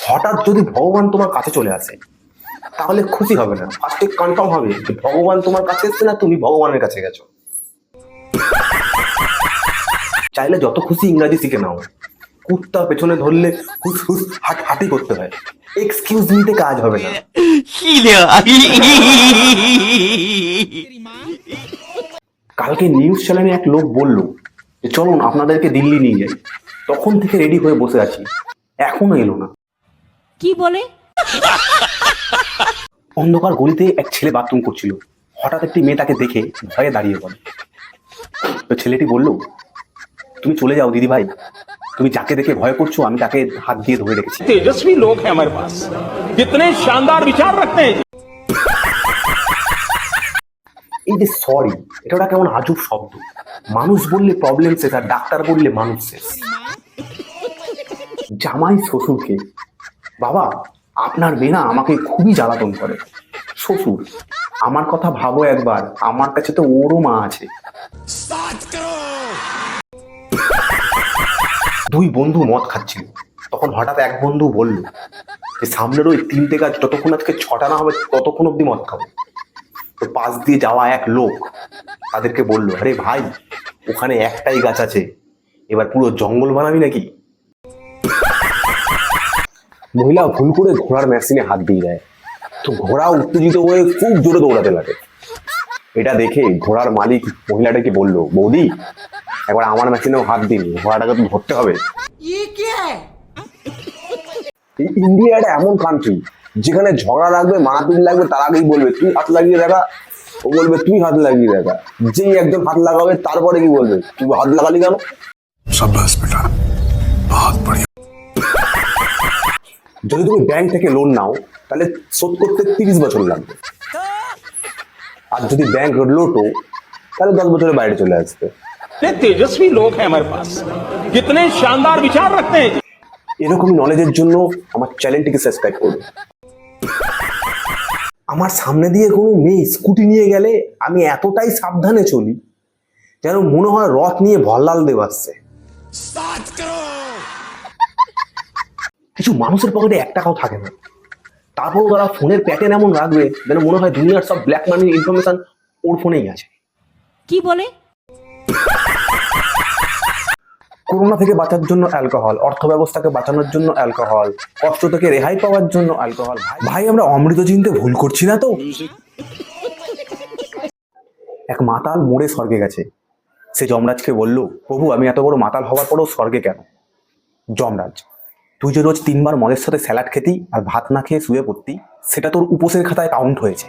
হঠাৎ যদি ভগবান তোমার কাছে চলে আসে তাহলে খুশি হবে না, ফার্স্টে কনফার্ম হবে যে ভগবান তোমার কাছে এসছে না তুমি ভগবানের কাছে গেছো। চাইলে যত খুশি ইংরাজি শিখে নাও, কুত্তা পেছনে ধরলে হুস হুস হাঁটি করতে হয়, এক্সকিউজ নিতে কাজ হবে না। কালকে নিউজ চ্যানেলে এক লোক বলল যে চলুন আপনাদেরকে দিল্লি নিয়ে যাই, তখন থেকে রেডি হয়ে বসে আছি, এখনো এলো না। কি বলে? অন্ধকার গলিতে এক ছেলে বাথরুম করছিল, হঠাৎ একটি মেয়ে তাকে দেখে ভয়ে দাঁড়িয়ে পড়ে। তো ছেলেটি বলল, তুমি চলে যাও দিদি ভাই, তুমি যাকে দেখে ভয় করছো আমি তাকে হাত দিয়ে ধরে রেখেছি। तेजस्वी लोग हैं हमारे पास, कितने शानदार विचार रखते हैं। এই যে সরি, এটা ওটা কেমন আজব শব্দ। মানুষ বললে প্রবলেম শেষ, আর ডাক্তার বললে মানুষ শেষ। জামাই শ্বশুরকে, বাবা আপনার মেয়ে না আমাকে খুবই জ্বালাতন করে। শ্বশুর, আমার কথা ভাবো একবার, আমার কাছে তো ওরও মা আছে। দুই বন্ধু মদ খাচ্ছিল, তখন হঠাৎ এক বন্ধু বলল যে সামনের ওই 3টে গাছ যতক্ষণ আজকে 6টা না হবে ততক্ষণ অব্দি মদ খাবো। তো পাশ দিয়ে যাওয়া এক লোক তাদেরকে বলল, আরে ভাই ওখানে একটাই গাছ আছে, এবার পুরো জঙ্গল বানাবি নাকি? মহিলা ভুল করে ঘোড়ার মেশিনে হাত দিয়ে দেয়, তো ঘোড়া উত্তেজিত হয়ে খুব জোরে দৌড়াতে লাগে। এটা দেখে ঘোড়ার মালিক মহিলাটাকে বলল, বৌদি একবার আমার মেশিনেও হাত দিন, ঘোড়াটাকে তো ধরতে হবে। এই ইন্ডিয়া একটা এমন কান্ট্রি যেখানে ঝগড়া লাগবে, মারাপিট লাগবে, তার আগেই বলবে তুই হাত লাগিয়ে দেখা, ও বলবে তুই হাত লাগিয়ে দেখা। যেই একজন হাত লাগাবে তারপরে কি বলবে, তুই হাত লাগালি কেন? शाबाश बेटा, बहुत बढ़िया। যদি তুমি ব্যাংক থেকে লোন নাও তাহলে শোধ করতে 30 বছর লাগবে, আর যদি ব্যাংক লোটো তাহলে 10 বছরের বাইরে চলে আসবে। कितने तेजस्वी लोग हैं हमारे पास, कितने शानदार विचार रखते हैं। এরকমই নলেজের জন্য আমার চ্যানেলটিকে সাবস্ক্রাইব করুন। আমার সামনে দিয়ে কোনো মেয়ে স্কুটি নিয়ে গেলে আমি এতটাই সাবধানে চলি যেন মনে হয় রথ নিয়ে ভল্লাল দেব আসছে। কিছু মানুষের পকেটে 1 টাকাও থাকে না, তারপরও তারা ফোনের প্যাটার্ন এমন রাখবে যেন মনে হয় দুনিয়ার সব ব্ল্যাক মানির ইনফরমেশন ওর ফোনেই আছে। কি বলে? করোনা থেকে বাঁচার জন্য অ্যালকোহল, অর্থ ব্যবস্থাকে বাঁচানোর জন্য অ্যালকোহল, কষ্ট থেকে রেহাই পাওয়ার জন্য অ্যালকোহল। ভাই আমরা অমৃত চিনতে ভুল করছি না তো? এক মাতাল মরে স্বর্গে গেছে, সে যমরাজকে বলল, প্রভু আমি এত বড় মাতাল হওয়ার পরও স্বর্গে কেন? যমরাজ, তুই যে রোজ 3 বার মদের সাথে স্যালাড খেতি আর ভাত না খেয়ে শুয়ে পড়তি, সেটা তোর উপোসের খাতায় কাউন্ট হয়েছে।